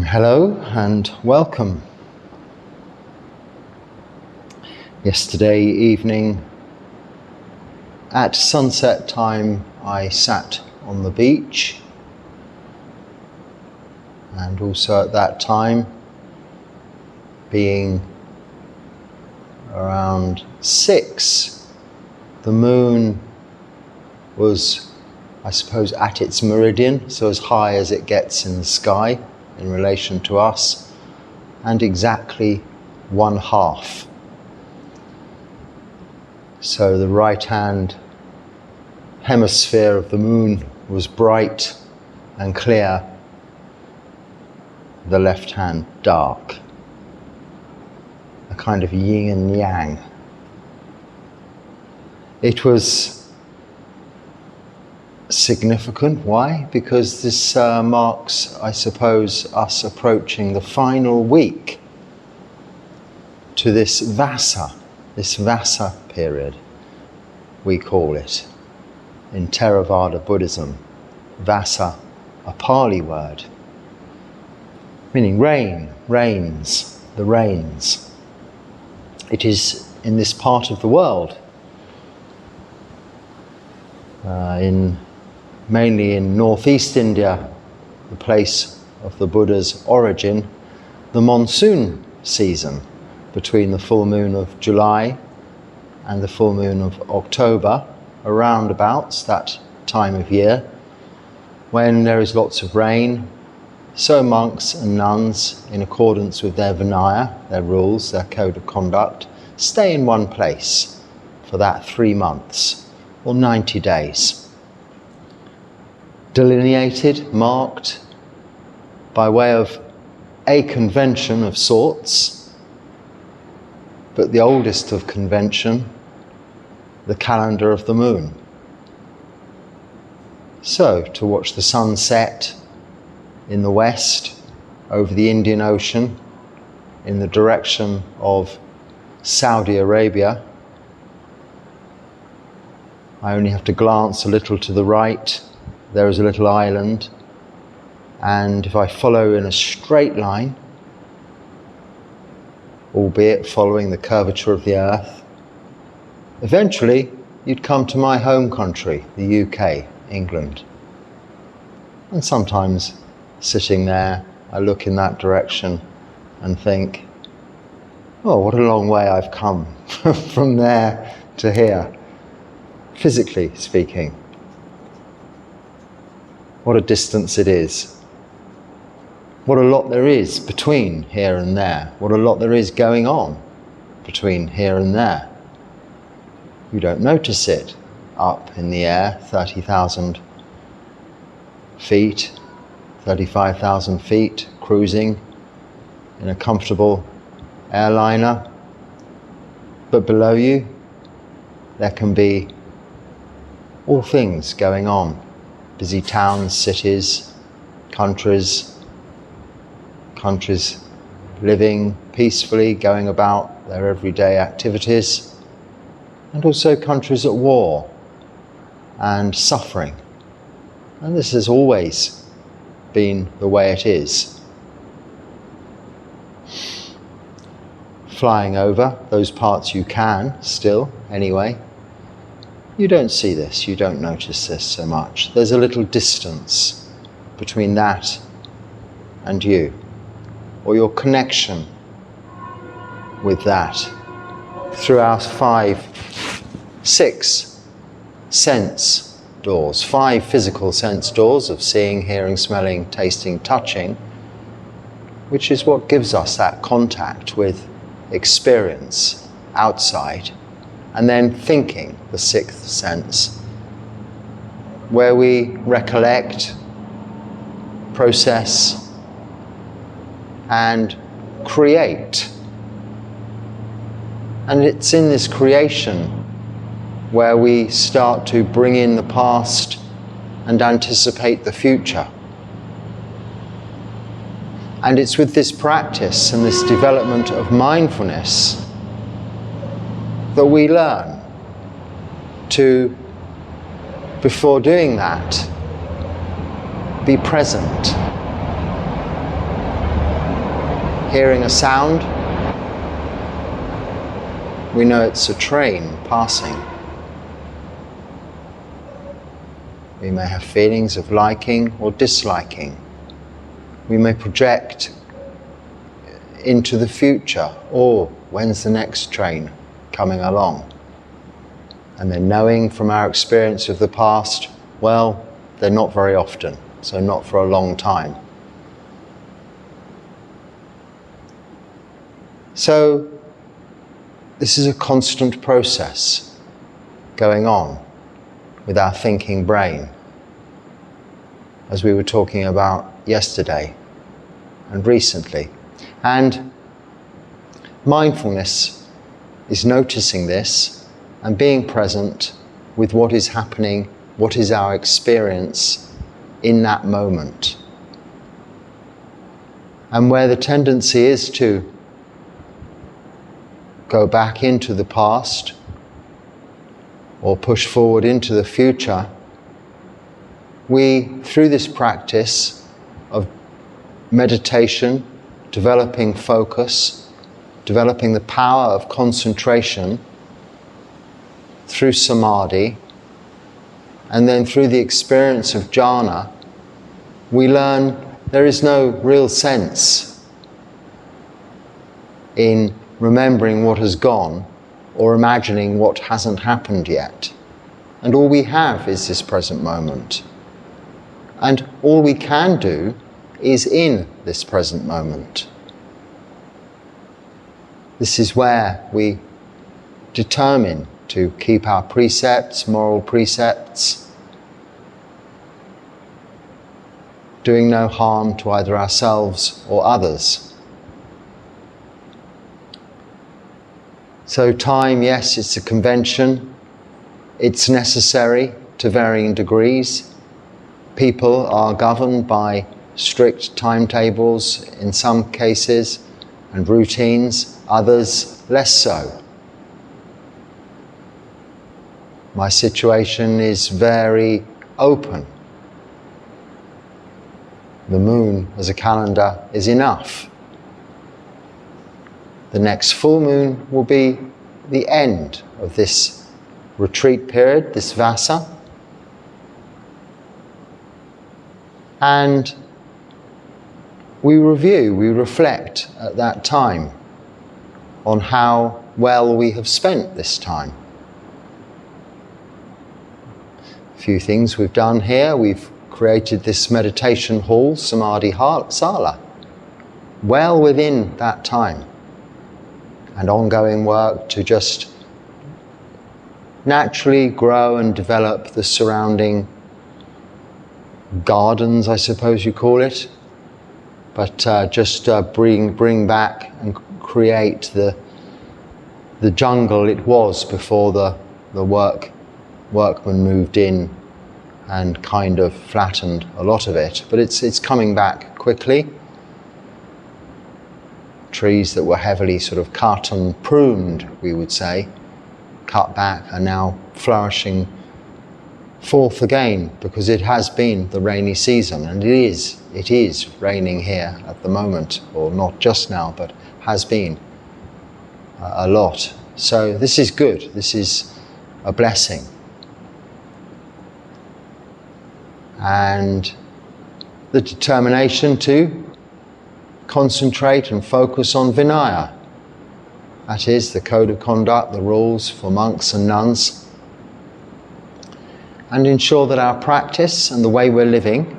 Hello and welcome. Yesterday evening at sunset time I sat on the beach, and also at that time, being around 6, the moon was, I suppose, at its meridian, so as high as it gets in the sky in relation to us, and exactly 1/2. So the right-hand hemisphere of the moon was bright and clear, the left hand dark, a kind of yin and yang. It was significant. Why? Because this marks, I suppose, us approaching the final week to this Vasa period, we call it, in Theravada Buddhism. Vasa, a Pali word, meaning rain, rains, the rains. It is in this part of the world, mainly in northeast India, the place of the Buddha's origin, the monsoon season between the full moon of July and the full moon of October, around about that time of year, when there is lots of rain. So monks and nuns, in accordance with their Vinaya, their rules, their code of conduct, stay in one place for that 3 months or 90 days. Delineated, marked by way of a convention of sorts, but the oldest of convention, the calendar of the moon. So, to watch the sun set in the west over the Indian Ocean in the direction of Saudi Arabia, I only have to glance a little to the right. There is a little island, and if I follow in a straight line, albeit following the curvature of the earth, eventually you'd come to my home country, the UK, England. And sometimes sitting there, I look in that direction and think, oh, what a long way I've come from there to here, physically speaking. What a distance it is. What a lot there is between here and there. What a lot there is going on between here and there. You don't notice it up in the air, 30,000 feet, 35,000 feet, cruising in a comfortable airliner. But below you, there can be all things going on. Busy towns, cities, countries living peacefully, going about their everyday activities, and also countries at war and suffering. And this has always been the way it is. Flying over those parts you can still, anyway, you don't see this, you don't notice this so much. There's a little distance between that and you, or your connection with that through our 6 sense doors, 5 physical sense doors of seeing, hearing, smelling, tasting, touching, which is what gives us that contact with experience outside. And then thinking, the 6th sense, where we recollect, process, and create. And it's in this creation where we start to bring in the past and anticipate the future. And it's with this practice and this development of mindfulness that we learn to, before doing that, be present. hearing a sound, we know it's a train passing. We may have feelings of liking or disliking. We may project into the future, or when's the next train coming along? And then knowing from our experience of the past, well, they're not very often, so not for a long time. So this is a constant process going on with our thinking brain, as we were talking about yesterday and recently. And mindfulness is noticing this and being present with what is happening, what is our experience in that moment. And where the tendency is to go back into the past or push forward into the future, we, through this practice of meditation, developing focus, developing the power of concentration through samadhi, and then through the experience of jhana, we learn there is no real sense in remembering what has gone or imagining what hasn't happened yet. And all we have is this present moment. And all we can do is in this present moment. This is where we determine to keep our precepts, moral precepts, doing no harm to either ourselves or others. So time, yes, it's a convention. It's necessary to varying degrees. People are governed by strict timetables in some cases and routines, others less so. My situation is very open. The moon as a calendar is enough. The next full moon will be the end of this retreat period, this vasa. And we review, we reflect at that time on how well we have spent this time. A few things we've done here. We've created this meditation hall, Samadhi Sala, well within that time, and ongoing work to just naturally grow and develop the surrounding gardens, I suppose you call it, but just bring back and create the jungle it was before the workmen moved in and kind of flattened a lot of it. But it's coming back quickly. Trees that were heavily sort of cut and pruned, we would say, cut back, are now flourishing forth again, because it has been the rainy season, and it is raining here at the moment, or not just now, but has been a lot. So this is good, this is a blessing. And the determination to concentrate and focus on Vinaya, that is the code of conduct, the rules for monks and nuns, and ensure that our practice and the way we're living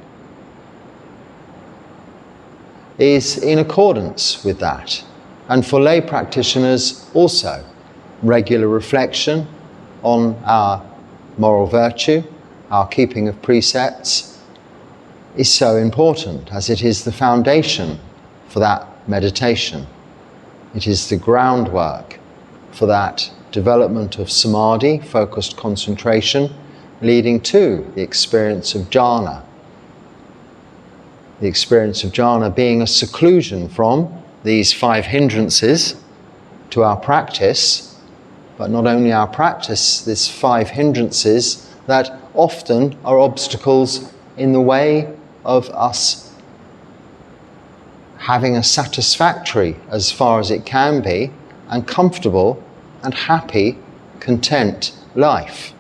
is in accordance with that. And for lay practitioners also, regular reflection on our moral virtue, our keeping of precepts, is so important, as it is the foundation for that meditation. It is the groundwork for that development of samadhi, focused concentration, leading to the experience of jhana. The experience of jhana being a seclusion from these 5 hindrances to our practice, but not only our practice, these 5 hindrances that often are obstacles in the way of us having a satisfactory, as far as it can be, and comfortable and happy, content life.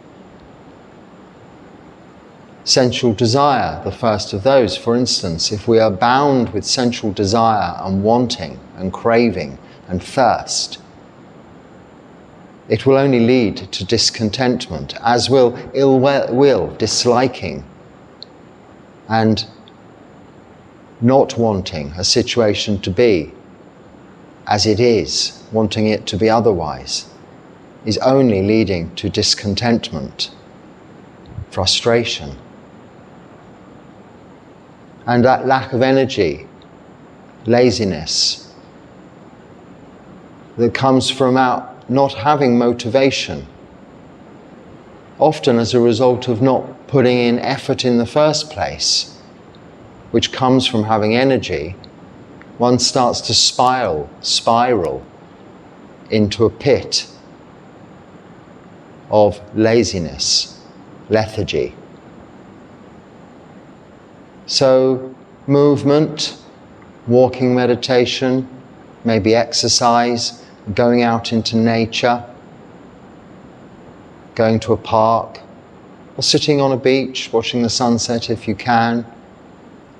Sensual desire, the first of those, for instance, if we are bound with sensual desire and wanting and craving and thirst, it will only lead to discontentment, as will ill will, disliking, and not wanting a situation to be as it is, wanting it to be otherwise, is only leading to discontentment, frustration. And that lack of energy, laziness, that comes from our not having motivation, often as a result of not putting in effort in the first place, which comes from having energy, one starts to spiral into a pit of laziness, lethargy. So movement, walking meditation, maybe exercise, going out into nature, going to a park, or sitting on a beach, watching the sunset if you can,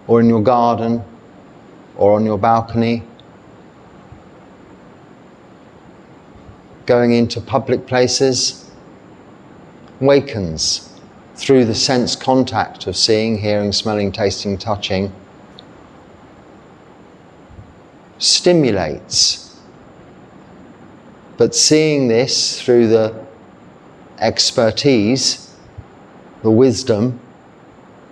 or in your garden, or on your balcony, going into public places, wakens through the sense contact of seeing, hearing, smelling, tasting, touching, stimulates. But seeing this through the expertise, the wisdom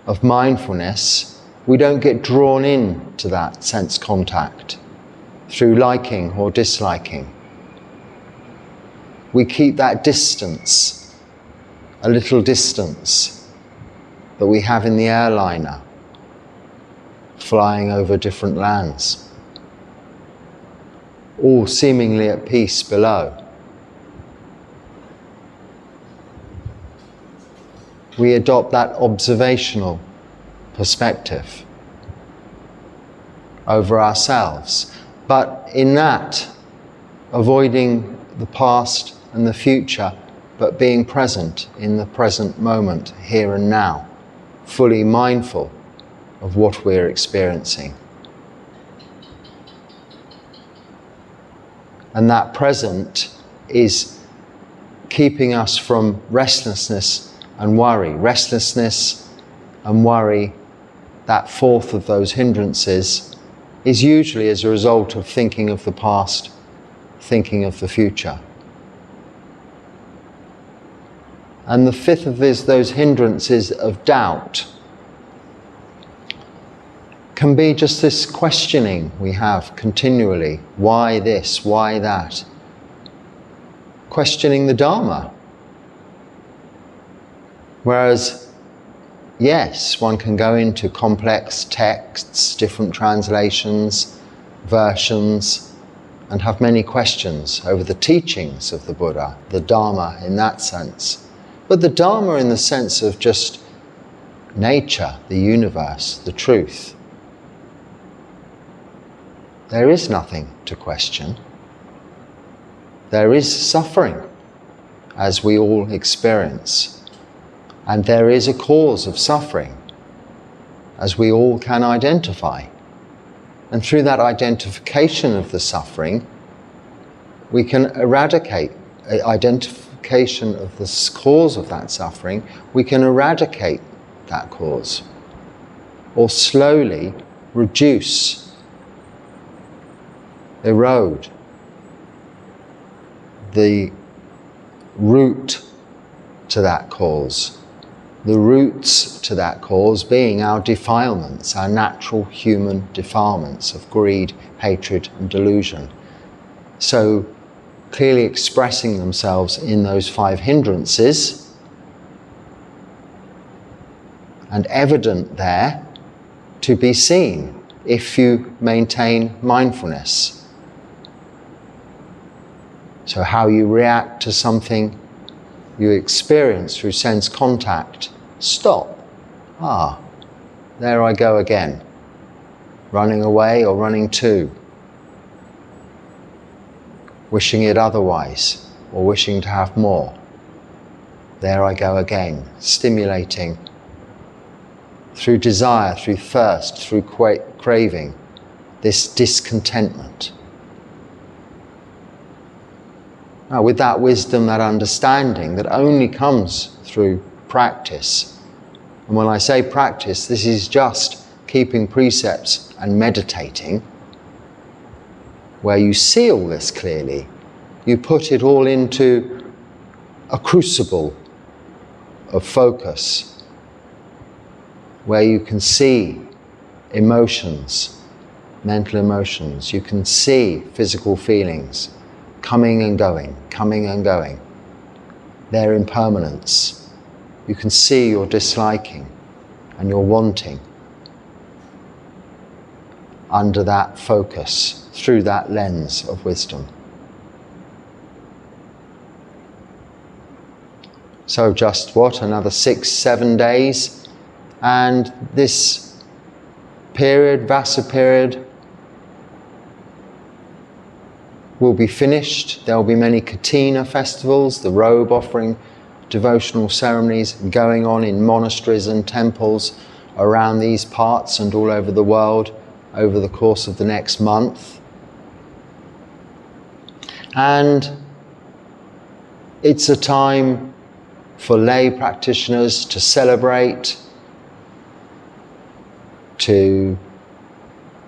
of mindfulness, we don't get drawn in to that sense contact through liking or disliking. We keep that distance, a little distance that we have in the airliner, flying over different lands, all seemingly at peace below. We adopt that observational perspective over ourselves. But in that, avoiding the past and the future, but being present in the present moment, here and now, fully mindful of what we're experiencing. And that present is keeping us from restlessness and worry. Restlessness and worry, that fourth of those hindrances, is usually as a result of thinking of the past, thinking of the future. And the fifth of those hindrances of doubt can be just this questioning we have continually. Why this? Why that? Questioning the Dharma. Whereas, yes, one can go into complex texts, different translations, versions, and have many questions over the teachings of the Buddha, the Dharma in that sense. But the Dharma in the sense of just nature, the universe, the truth. There is nothing to question. There is suffering, as we all experience. And there is a cause of suffering, as we all can identify. And through that identification of the suffering, we can identification of the cause of that suffering, we can eradicate that cause, or slowly reduce, erode the root to that cause. The roots to that cause being our defilements, our natural human defilements of greed, hatred, and delusion. So clearly expressing themselves in those 5 hindrances, and evident there to be seen if you maintain mindfulness. So how you react to something you experience through sense contact. Stop. There I go again. running away or running to, wishing it otherwise or wishing to have more. There I go again, stimulating through desire, through thirst, through craving, this discontentment. Now, with that wisdom, that understanding that only comes through practice, and when I say practice, this is just keeping precepts and meditating, where you see all this clearly, you put it all into a crucible of focus, where you can see emotions, mental emotions, you can see physical feelings coming and going, their impermanence. You can see your disliking and your wanting under that focus, through that lens of wisdom. So just another 6-7 days, and this period, Vassa period, will be finished. There will be many Katina festivals, the robe offering, devotional ceremonies going on in monasteries and temples around these parts and all over the world over the course of the next month. And it's a time for lay practitioners to celebrate, to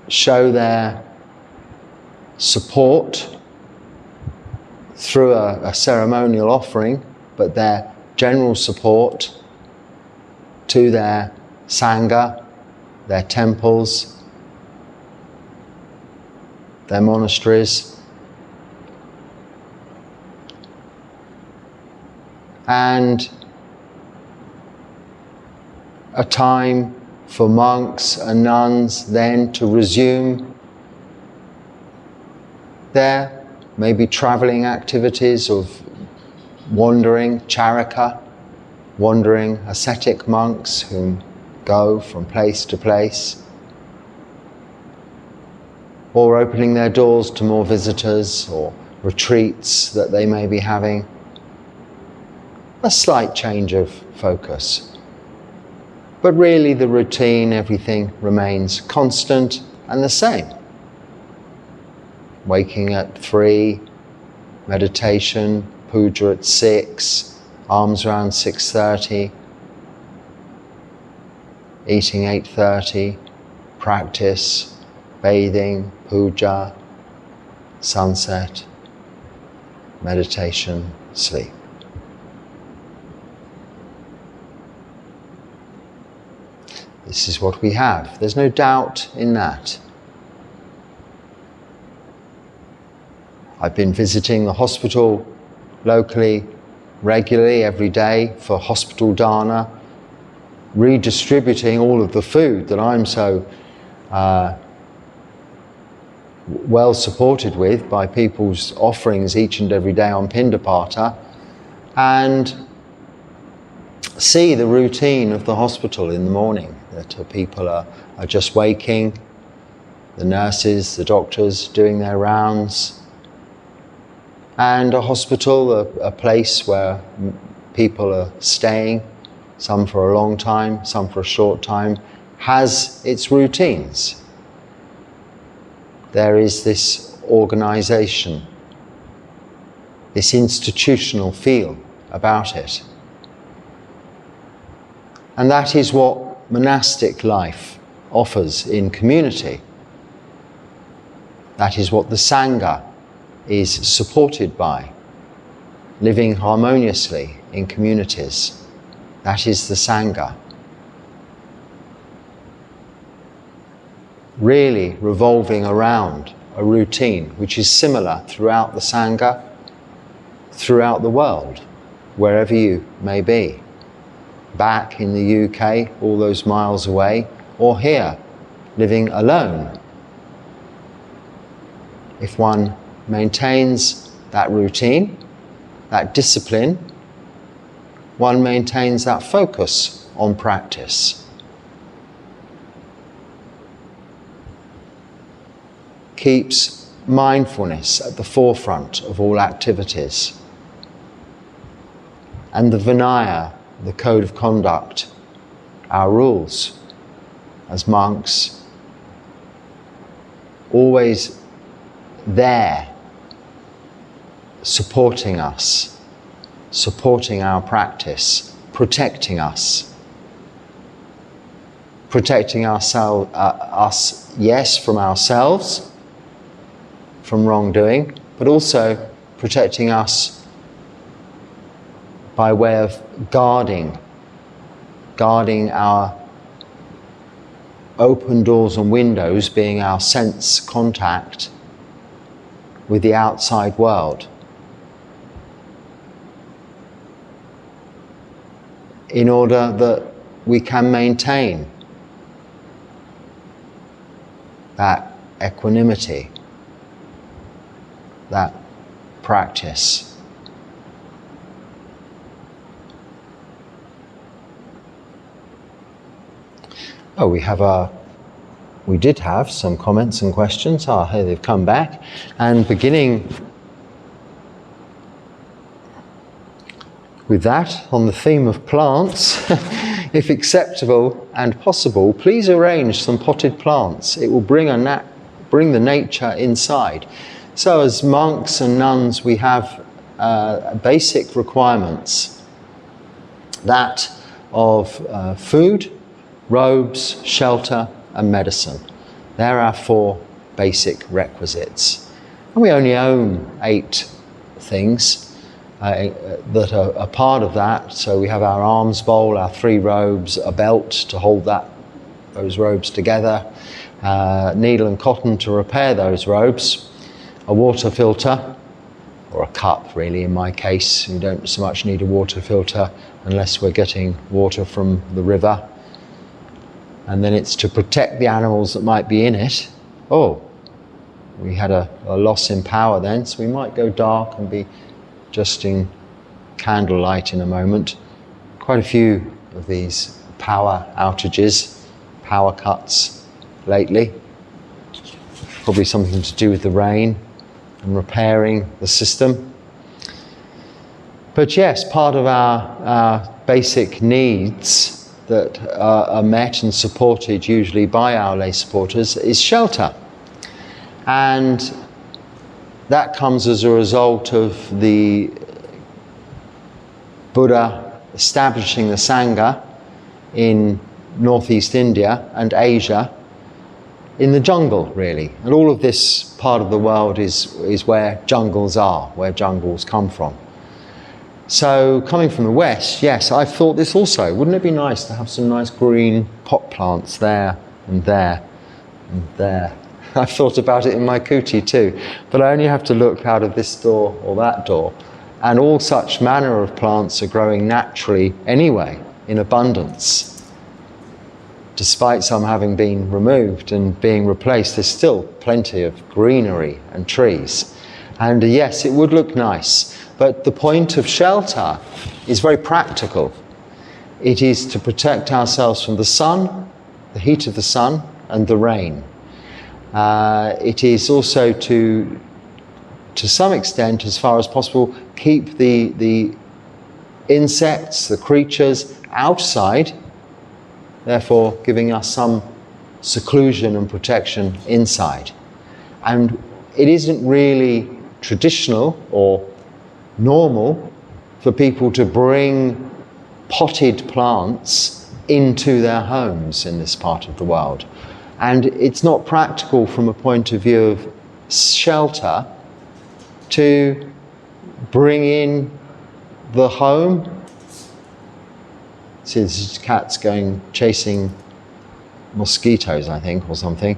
show their support through a ceremonial offering, but their general support to their sangha, their temples, their monasteries, and a time for monks and nuns then to resume their maybe travelling activities of wandering, charaka, wandering ascetic monks who go from place to place, or opening their doors to more visitors or retreats that they may be having. A slight change of focus. But really the routine, everything remains constant and the same. Waking at 3, meditation, puja at 6, alms around 6:30, eating 8:30, practice, bathing, puja, sunset, meditation, sleep. This is what we have. There's no doubt in that. I've been visiting the hospital locally regularly every day for hospital dana, redistributing all of the food that I'm so well supported with by people's offerings each and every day on Pindapata, and see the routine of the hospital in the morning, that people are just waking, the nurses, the doctors doing their rounds, and a hospital, a place where people are staying, some for a long time, some for a short time, has its routines. There is this organisation, this institutional feel about it. And that is what monastic life offers in community. That is what the Sangha is supported by, living harmoniously in communities. That is the Sangha. Really revolving around a routine which is similar throughout the Sangha, throughout the world, wherever you may be. Back in the UK, all those miles away, or here, living alone. If one maintains that routine, that discipline, one maintains that focus on practice. keeps mindfulness at the forefront of all activities. And the Vinaya, the code of conduct, our rules as monks, always there, supporting us, supporting our practice, protecting us. Protecting us, yes, from ourselves, from wrongdoing, but also protecting us by way of guarding our open doors and windows, being our sense contact with the outside world, in order that we can maintain that equanimity, that practice. Oh, we did have some comments and questions. Here they've come back. And beginning with that, on the theme of plants, if acceptable and possible, please arrange some potted plants. It will bring the nature inside. So as monks and nuns, we have basic requirements. That of food, robes, shelter, and medicine. They're our 4 basic requisites. And we only own 8 things that are a part of that. So we have our alms bowl, our 3 robes, a belt to hold those robes together, needle and cotton to repair those robes, a water filter, or a cup really in my case. We don't so much need a water filter unless we're getting water from the river. And then it's to protect the animals that might be in it. Oh, we had a loss in power then, so we might go dark and be just in candlelight in a moment. Quite a few of these power outages, power cuts lately. Probably something to do with the rain and repairing the system. But yes, part of our basic needs that are met and supported usually by our lay supporters is shelter. And that comes as a result of the Buddha establishing the Sangha in northeast India and Asia in the jungle, really. And all of this part of the world is where jungles are, where jungles come from. So coming from the West, yes, I thought this also. Wouldn't it be nice to have some nice green pot plants there and there and there? I've thought about it in my kuti too, but I only have to look out of this door or that door. And all such manner of plants are growing naturally anyway, in abundance. Despite some having been removed and being replaced, there's still plenty of greenery and trees. And yes, it would look nice. But the point of shelter is very practical. It is to protect ourselves from the sun, the heat of the sun, and the rain. It is also to some extent, as far as possible, keep the insects, the creatures outside, therefore giving us some seclusion and protection inside. And it isn't really traditional or normal for people to bring potted plants into their homes in this part of the world. And it's not practical from a point of view of shelter to bring in the home. See, this cat's going chasing mosquitoes, I think, or something.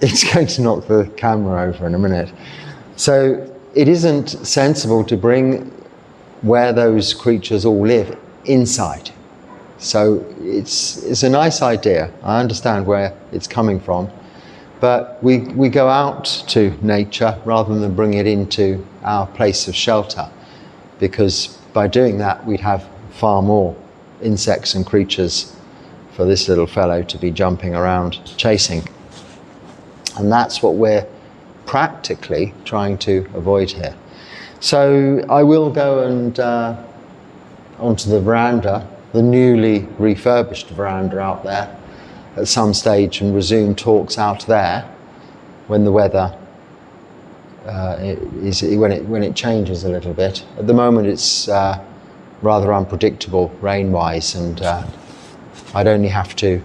It's going to knock the camera over in a minute. So it isn't sensible to bring where those creatures all live inside. So it's a nice idea. I understand where it's coming from. But we go out to nature rather than bring it into our place of shelter. Because by doing that, we'd have far more insects and creatures for this little fellow to be jumping around chasing. And that's what we're practically trying to avoid here. So I will go and onto the veranda, the newly refurbished veranda out there, at some stage, and resume talks out there when the weather when it changes a little bit. At the moment it's rather unpredictable rain-wise, and I'd only have to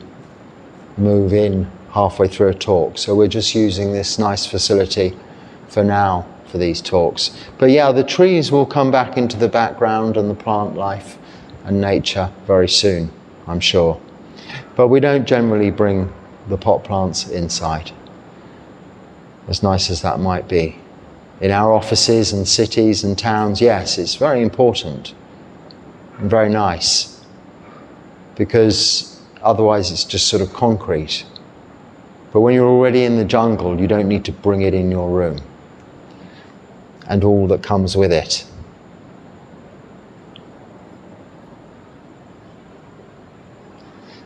move in halfway through a talk, so we're just using this nice facility for now for these talks. But yeah, the trees will come back into the background and the plant life and nature very soon, I'm sure. But we don't generally bring the pot plants inside, as nice as that might be. In our offices and cities and towns, yes, it's very important and very nice, because otherwise it's just sort of concrete. But when you're already in the jungle, you don't need to bring it in your room and all that comes with it.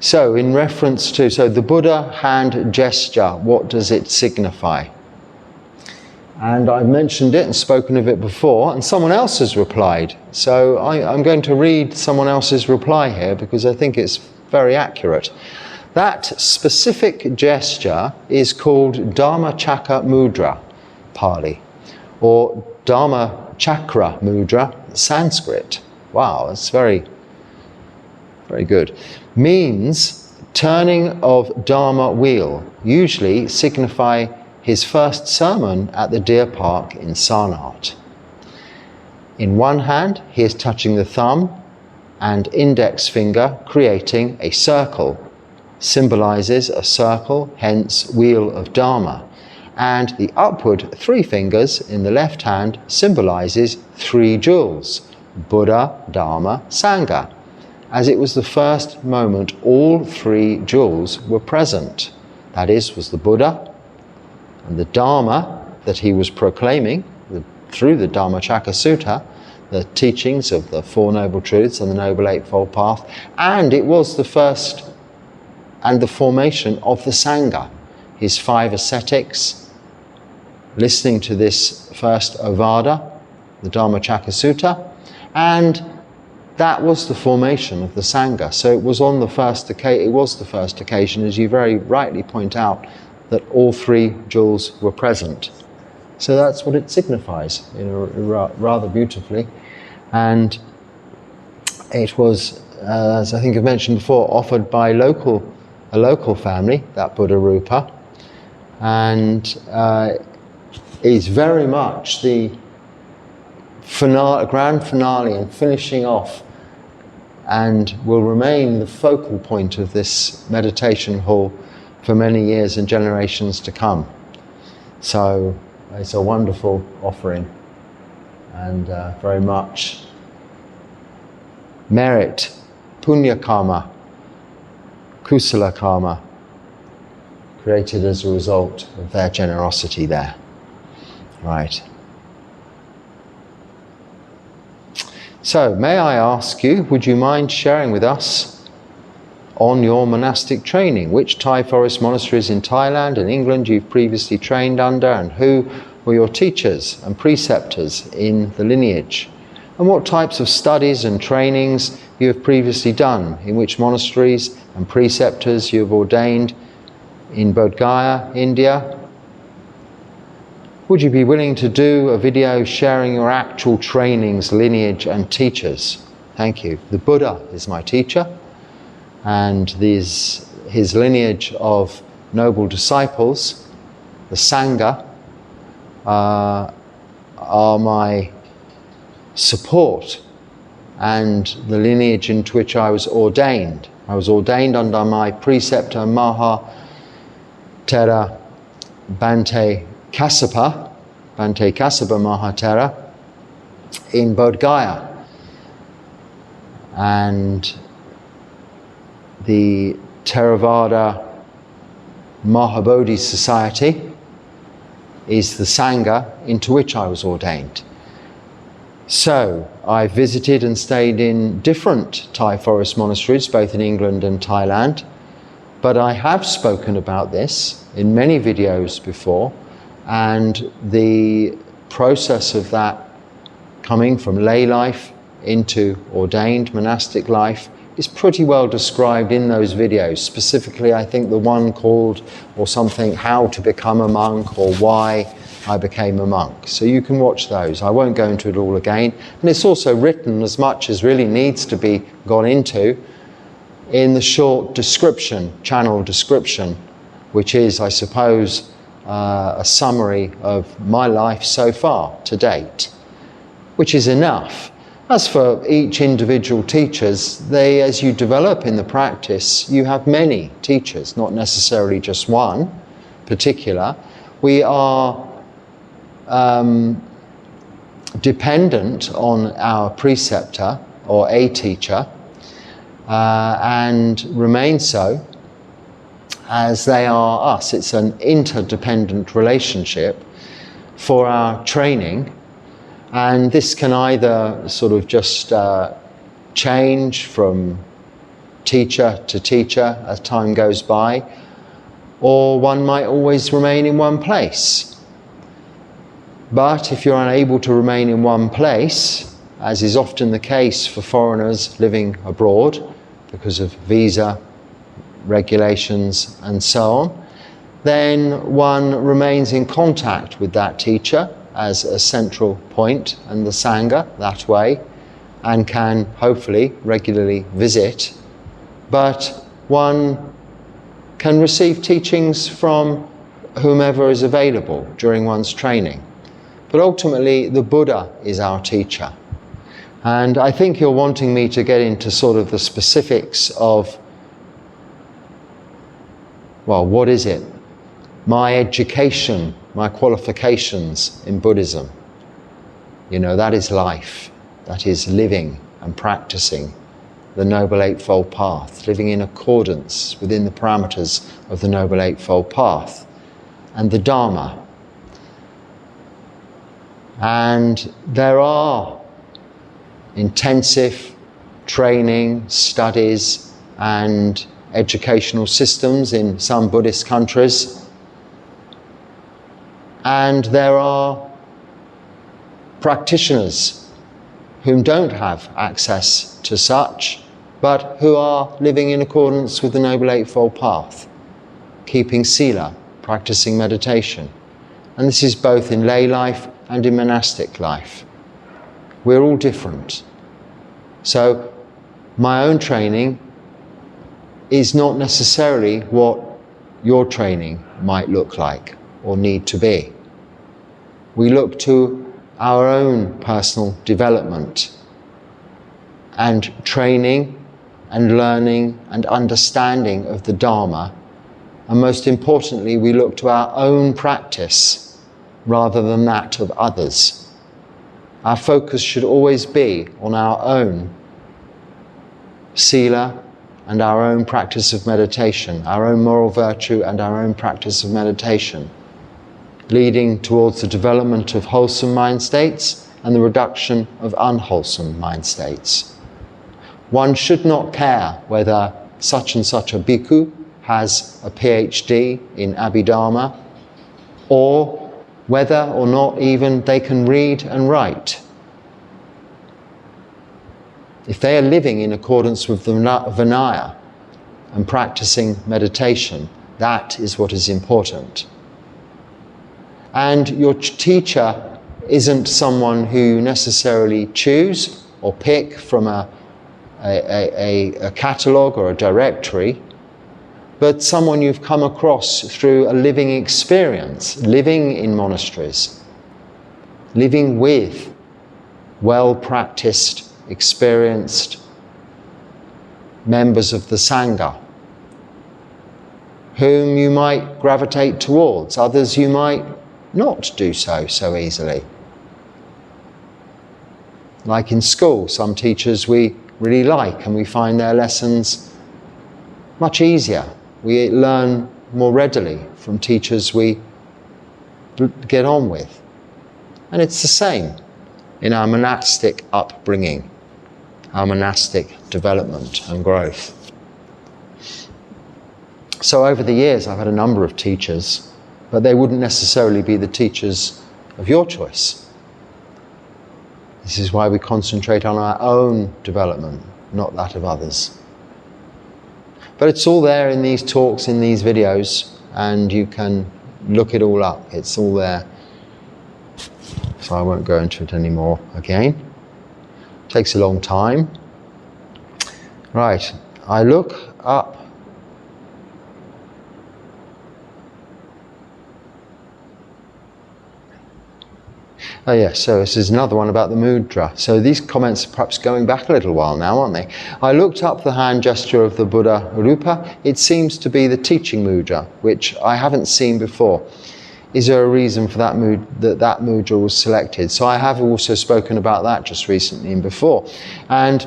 So in reference to, the Buddha hand gesture, what does it signify? And I've mentioned it and spoken of it before, and someone else has replied. So I'm going to read someone else's reply here because I think it's very accurate. That specific gesture is called Dharma Chakra Mudra, Pali, or Dharma Chakra Mudra, Sanskrit. Wow, that's very, very good. Means turning of Dharma wheel, usually signify his first sermon at the deer park in Sarnath. In one hand, he is touching the thumb and index finger, creating a circle. Symbolizes a circle, hence wheel of Dharma. And the upward 3 fingers in the left hand symbolizes 3 jewels, Buddha, Dharma, Sangha, as it was the first moment all 3 jewels were present. That is, was the Buddha and the Dharma that he was proclaiming through the Dhammacakka Sutta, the teachings of the 4 Noble Truths and the Noble Eightfold Path, and it was the first and the formation of the Sangha, his 5 ascetics, listening to this first Avada, the Dhammacakka Sutta, and that was the formation of the Sangha. So it was on the first occasion, as you very rightly point out, that all 3 jewels were present. So that's what it signifies, rather beautifully. And it was, as I think I've mentioned before, offered by a local family, that Buddha Rupa, and is very much the grand finale and finishing off, and will remain the focal point of this meditation hall for many years and generations to come. So it's a wonderful offering, and very much merit, punya karma, kusala karma, created as a result of their generosity there. Right. So, may I ask you, would you mind sharing with us on your monastic training? Which Thai forest monasteries in Thailand and England you've previously trained under, and who were your teachers and preceptors in the lineage? And what types of studies and trainings you have previously done, in which monasteries and preceptors you have ordained in Bodh Gaya, India? Would you be willing to do a video sharing your actual trainings, lineage and teachers? Thank you. The Buddha is my teacher, and his lineage of noble disciples, the Sangha, are my support and the lineage into which I was ordained. I was ordained under my preceptor Maha Thera Bhante Kassapa Mahatera in Bodh Gaya, and the Theravada Mahabodhi Society is the Sangha into which I was ordained. So I visited and stayed in different Thai forest monasteries, both in England and Thailand. But I have spoken about this in many videos before, and the process of that coming from lay life into ordained monastic life is pretty well described in those videos. Specifically, I think the one called or something, How to Become a Monk, or Why I Became a Monk. So you can watch those. I won't go into it all again. And it's also written as much as really needs to be gone into in the short description, channel description, which is, I suppose, a summary of my life so far to date, which is enough. As for each individual teachers, as you develop in the practice, you have many teachers, not necessarily just one particular. We are dependent on our preceptor or a teacher, and remain so as they are us. It's an interdependent relationship for our training, and this can either sort of just change from teacher to teacher as time goes by, or one might always remain in one place. But if you're unable to remain in one place, as is often the case for foreigners living abroad because of visa regulations and so on, then one remains in contact with that teacher as a central point and the Sangha that way, and can hopefully regularly visit. But one can receive teachings from whomever is available during one's training. But ultimately, the Buddha is our teacher. And I think you're wanting me to get into sort of the specifics of, well, what is it? My education, my qualifications in Buddhism. You know, that is life. That is living and practicing the Noble Eightfold Path, living in accordance within the parameters of the Noble Eightfold Path and the Dharma. And there are intensive training, studies and educational systems in some Buddhist countries. And there are practitioners whom don't have access to such, but who are living in accordance with the Noble Eightfold Path, keeping sila, practicing meditation. And this is both in lay life and in monastic life. We're all different. So my own training is not necessarily what your training might look like or need to be. We look to our own personal development and training and learning and understanding of the Dharma, and most importantly, we look to our own practice rather than that of others. Our focus should always be on our own sila and our own practice of meditation, our own moral virtue and our own practice of meditation, leading towards the development of wholesome mind states and the reduction of unwholesome mind states. One should not care whether such and such a bhikkhu has a PhD in Abhidharma, or whether or not even they can read and write. If they are living in accordance with the Vinaya and practicing meditation, that is what is important. And your teacher isn't someone who you necessarily choose or pick from a catalogue or a directory, but someone you've come across through a living experience, living in monasteries, living with well-practiced, experienced members of the Sangha, whom you might gravitate towards. Others you might not do so easily. Like in school, some teachers we really like and we find their lessons much easier. We learn more readily from teachers we get on with. And it's the same. in our monastic upbringing, our monastic development and growth. So over the years, I've had a number of teachers, but they wouldn't necessarily be the teachers of your choice. This is why we concentrate on our own development, not that of others. But it's all there in these talks, in these videos, and you can look it all up. It's all there. So I won't go into it anymore again. It takes a long time. Right, I look up. Oh yes, so this is another one about the mudra. So these comments are perhaps going back a little while now, aren't they? I looked up the hand gesture of the Buddha Rupa. It seems to be the teaching mudra, which I haven't seen before. Is there a reason for that mudra was selected? So I have also spoken about that just recently and before. And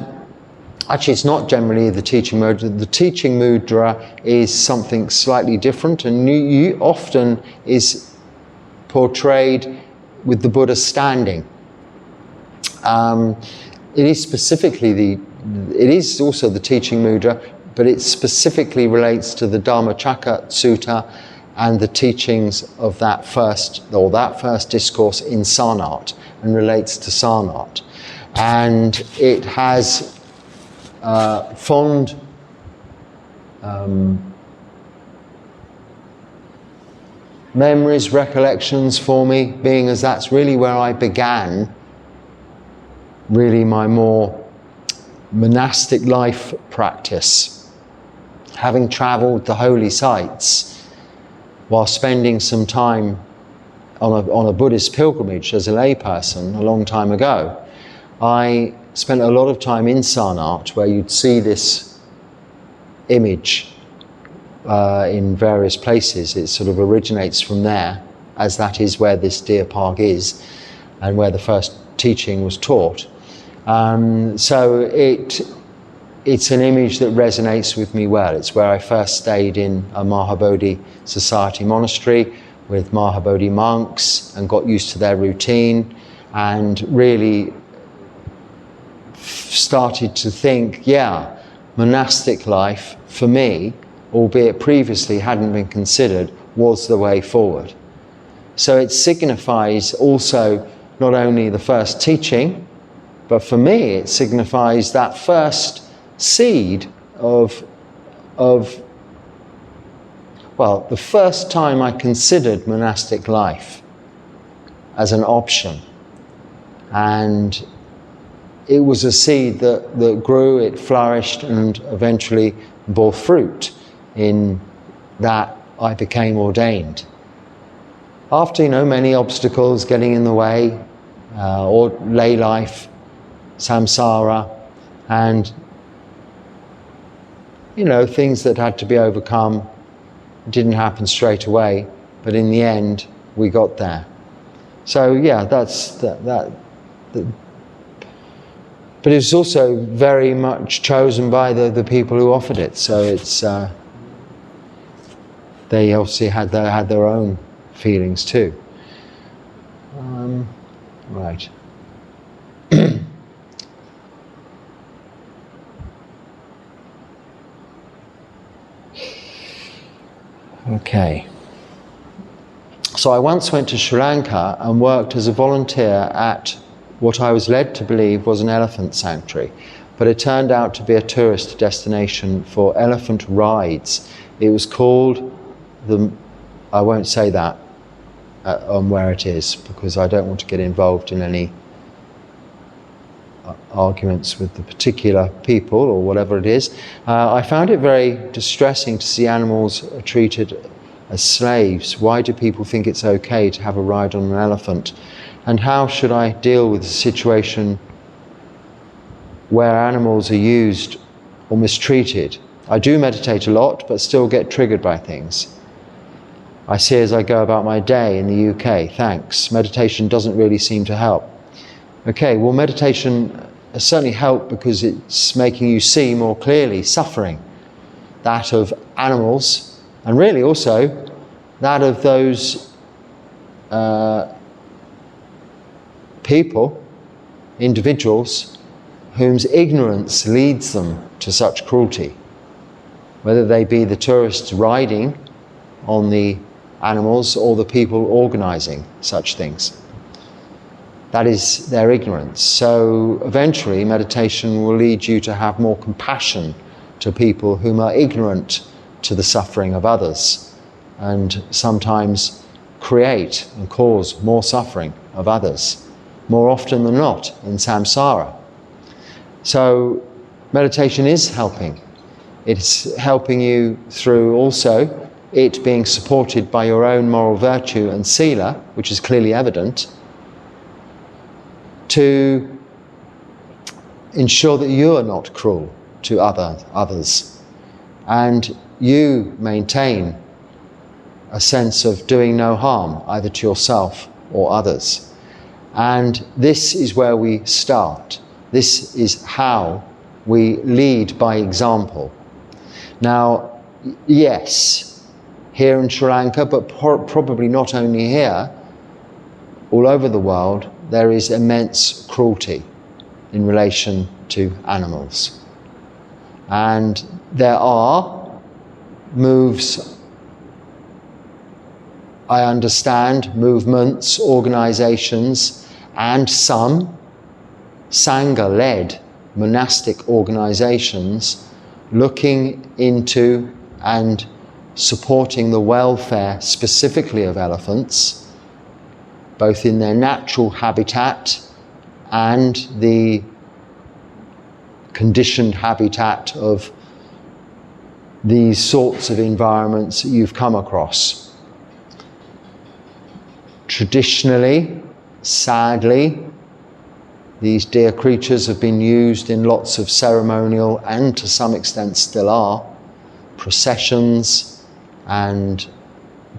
actually it's not generally the teaching mudra. The teaching mudra is something slightly different, and you often is portrayed with the Buddha standing. It is specifically it is also the teaching mudra, but it specifically relates to the Dhammacakka Sutta and the teachings of that first discourse in Sanat, and relates to Sanat. And it has fond memories, recollections for me, being as that's really where I began really my more monastic life practice, having travelled the holy sites while spending some time on a Buddhist pilgrimage as a layperson a long time ago. I spent a lot of time in Sanat, where you'd see this image in various places. It sort of originates from there, as that is where this deer park is and where the first teaching was taught. So it's an image that resonates with me well. It's where I first stayed in a Mahabodhi Society monastery with Mahabodhi monks and got used to their routine, and really started to think, yeah, monastic life for me, albeit previously hadn't been considered, was the way forward. So it signifies also not only the first teaching, but for me it signifies that first seed of the first time I considered monastic life as an option. And it was a seed that grew, it flourished, and eventually bore fruit in that I became ordained. After, many obstacles getting in the way, or lay life, samsara, and, things that had to be overcome. It didn't happen straight away, but in the end, we got there. So yeah, that's that. But it's also very much chosen by the people who offered it. So it's they obviously had their own feelings too. Right. Okay. So I once went to Sri Lanka and worked as a volunteer at what I was led to believe was an elephant sanctuary, but it turned out to be a tourist destination for elephant rides. It was called I won't say that on where it is, because I don't want to get involved in any arguments with the particular people or whatever it is. I found it very distressing to see animals treated as slaves. Why do people think it's okay to have a ride on an elephant? And how should I deal with a situation where animals are used or mistreated? I do meditate a lot, but still get triggered by things I see as I go about my day in the UK. Thanks. Meditation doesn't really seem to help. Okay, well, meditation has certainly helped because it's making you see more clearly suffering, that of animals, and really also that of those people individuals whose ignorance leads them to such cruelty, whether they be the tourists riding on the animals or the people organising such things. That is their ignorance. So eventually meditation will lead you to have more compassion to people whom are ignorant to the suffering of others, and sometimes create and cause more suffering of others, more often than not in samsara. So meditation is helping. It's helping you through also it being supported by your own moral virtue and sila, which is clearly evident, to ensure that you are not cruel to others, and you maintain a sense of doing no harm either to yourself or others. And this is where we start. This is how we lead by example. Now, yes, here in Sri Lanka, but probably not only here, all over the world, there is immense cruelty in relation to animals. And there are moves, I understand, movements, organizations, and some Sangha-led monastic organizations looking into and supporting the welfare specifically of elephants, both in their natural habitat and the conditioned habitat of these sorts of environments that you've come across. Traditionally, sadly, these dear creatures have been used in lots of ceremonial and to some extent still are processions and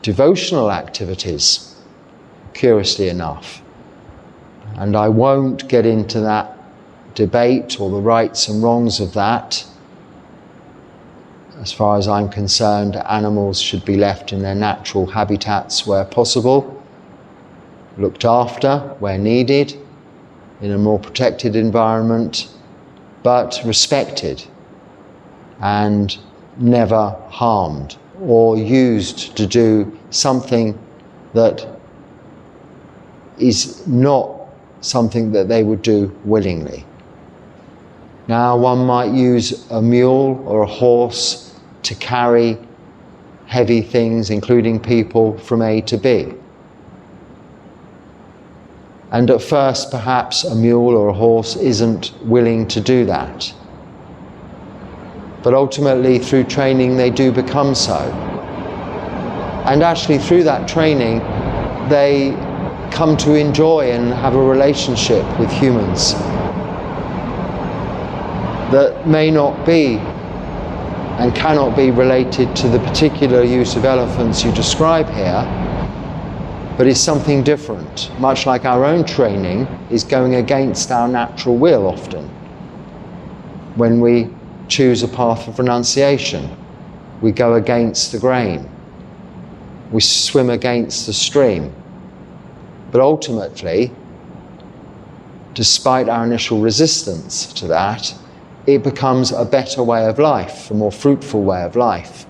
devotional activities, curiously enough. And I won't get into that debate or the rights and wrongs of that. As far as I'm concerned, animals should be left in their natural habitats where possible, looked after where needed, in a more protected environment, but respected and never harmed or used to do something that is not something that they would do willingly. Now, one might use a mule or a horse to carry heavy things, including people, from A to B. And at first, perhaps a mule or a horse isn't willing to do that. But ultimately, through training, they do become so. And actually, through that training, they come to enjoy and have a relationship with humans that may not be and cannot be related to the particular use of elephants you describe here, but is something different, much like our own training is going against our natural will often. When we choose a path of renunciation, we go against the grain, we swim against the stream. But ultimately, despite our initial resistance to that, it becomes a better way of life, a more fruitful way of life,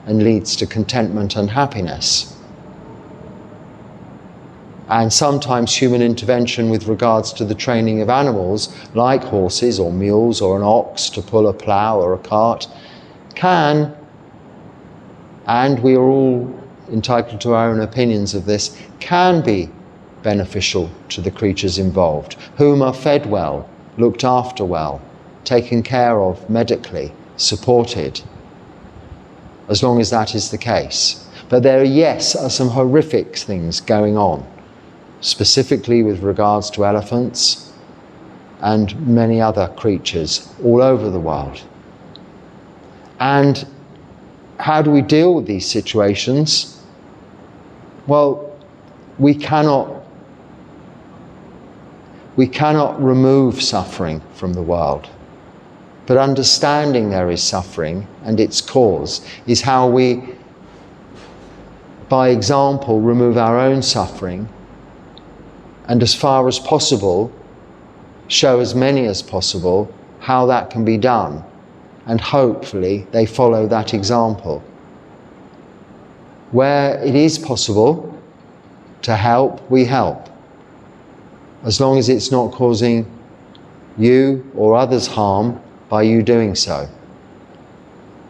and leads to contentment and happiness. And sometimes human intervention with regards to the training of animals, like horses or mules or an ox to pull a plough or a cart, can, and we are all entitled to our own opinions of this, can be beneficial to the creatures involved, whom are fed well, looked after well, taken care of medically, supported, as long as that is the case. But there, yes, are some horrific things going on, specifically with regards to elephants and many other creatures all over the world. And how do we deal with these situations? Well, we cannot remove suffering from the world. But understanding there is suffering and its cause is how we, by example, remove our own suffering, and as far as possible, show as many as possible how that can be done, and hopefully they follow that example. Where it is possible to help, we help, as long as it's not causing you or others harm by you doing so.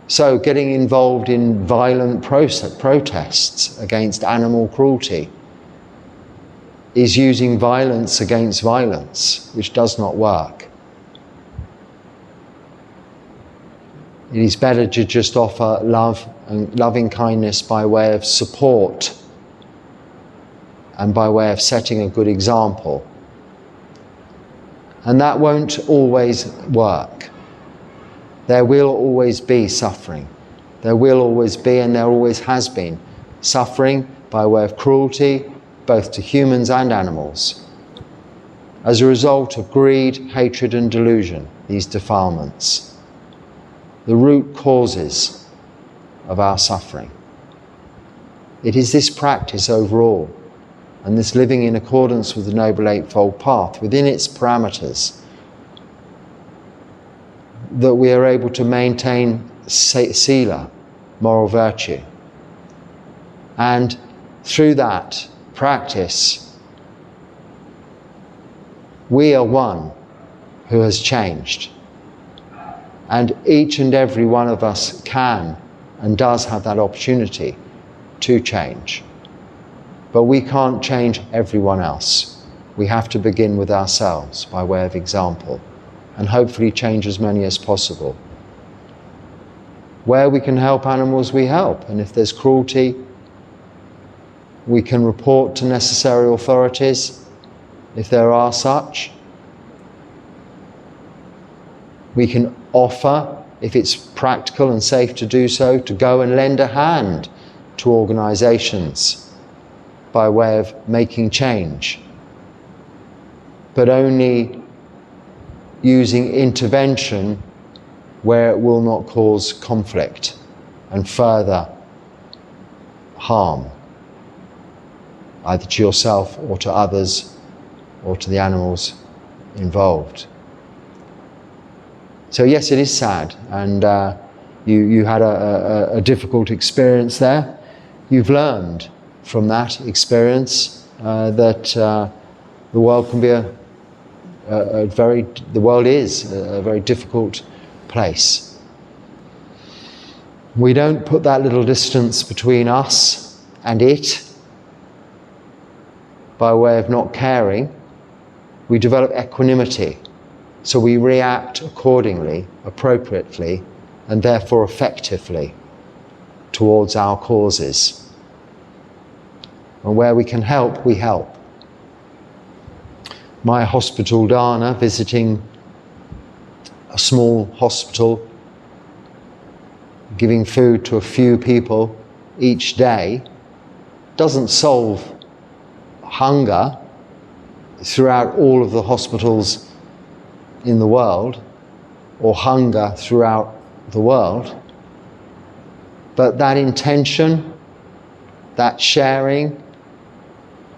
So getting involved in violent protests against animal cruelty is using violence against violence, which does not work. It is better to just offer love and loving kindness by way of support and by way of setting a good example. And that won't always work. There will always be suffering. There will always be, and there always has been, suffering by way of cruelty, both to humans and animals, as a result of greed, hatred and delusion, these defilements, the root causes of our suffering. It is this practice overall, and this living in accordance with the Noble Eightfold Path, within its parameters, that we are able to maintain sila, moral virtue. And through that practice, we are one who has changed. And each and every one of us can and does have that opportunity to change. But we can't change everyone else. We have to begin with ourselves by way of example, and hopefully change as many as possible. Where we can help animals, we help. And if there's cruelty, we can report to necessary authorities, if there are such. We can offer, if it's practical and safe to do so, to go and lend a hand to organisations by way of making change, but only using intervention where it will not cause conflict and further harm, either to yourself or to others or to the animals involved. So yes, it is sad, and you had a difficult experience there. You've learned from that experience that the world can be the world is a very difficult place. We don't put that little distance between us and it by way of not caring. We develop equanimity, so we react accordingly, appropriately, and therefore effectively towards our causes. And where we can help, we help. My hospital dana, visiting a small hospital, giving food to a few people each day, doesn't solve hunger throughout all of the hospitals in the world, or hunger throughout the world. But that intention, that sharing,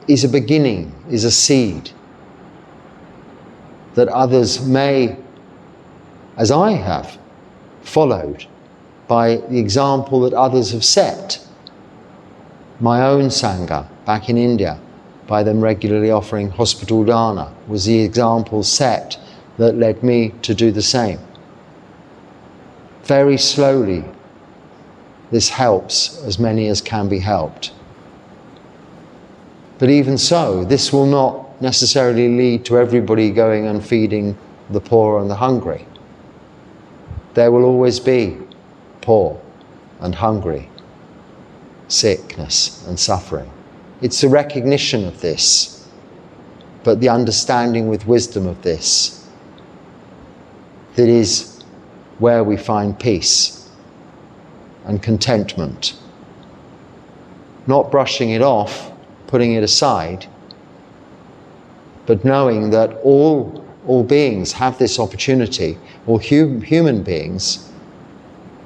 is a beginning, is a seed that others may, as I have, followed by the example that others have set. My own Sangha back in India, by them regularly offering hospital dana, was the example set that led me to do the same. Very slowly, this helps as many as can be helped. But even so, this will not necessarily lead to everybody going and feeding the poor and the hungry. There will always be poor and hungry, sickness and suffering. It's the recognition of this, but the understanding with wisdom of this, that is where we find peace and contentment. Not brushing it off, putting it aside, but knowing that all beings have this opportunity, all human beings,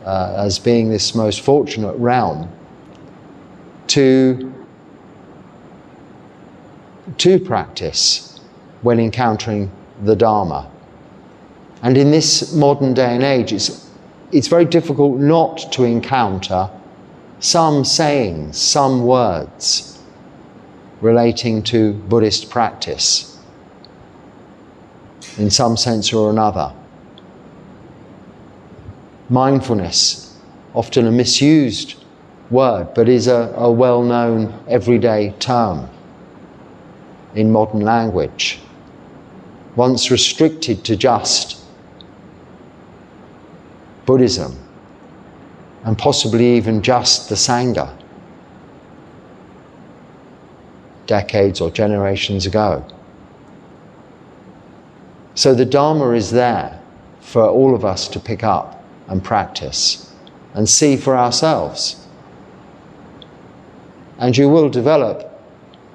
as being this most fortunate realm, to practice when encountering the Dharma. And in this modern day and age, it's very difficult not to encounter some sayings, some words relating to Buddhist practice in some sense or another. Mindfulness, often a misused word, but is a well-known everyday term in modern language, once restricted to just Buddhism, and possibly even just the Sangha, decades or generations ago. So the Dharma is there for all of us to pick up and practice and see for ourselves. And you will develop,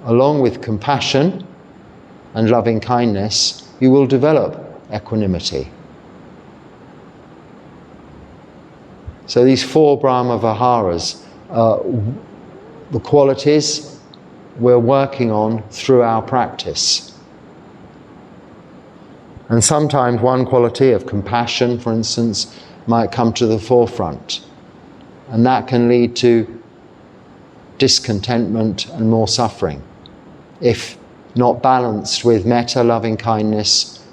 along with compassion and loving kindness, you will develop equanimity. So these 4 Brahma Viharas are the qualities we're working on through our practice. And sometimes one quality of compassion, for instance, might come to the forefront. And that can lead to discontentment and more suffering, if not balanced with metta, loving kindness,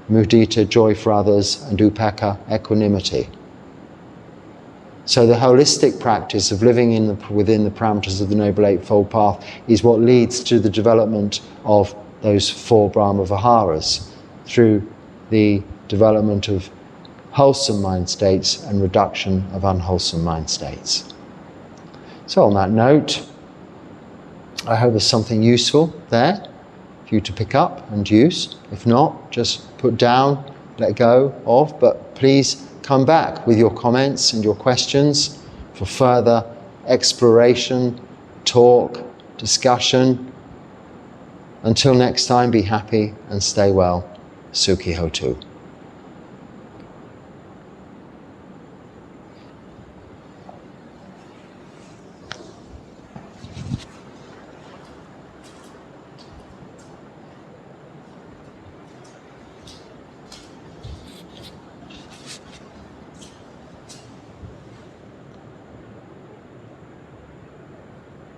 mudita, joy for others, and upekkha, equanimity. So the holistic practice of living within the parameters of the Noble Eightfold Path is what leads to the development of those 4 Brahma Viharas through the development of wholesome mind states and reduction of unwholesome mind states. So on that note, I hope there's something useful there for you to pick up and use. If not, just put down, let go of, but please come back with your comments and your questions for further exploration, talk, discussion. Until next time, be happy and stay well. Sukhi Hotu.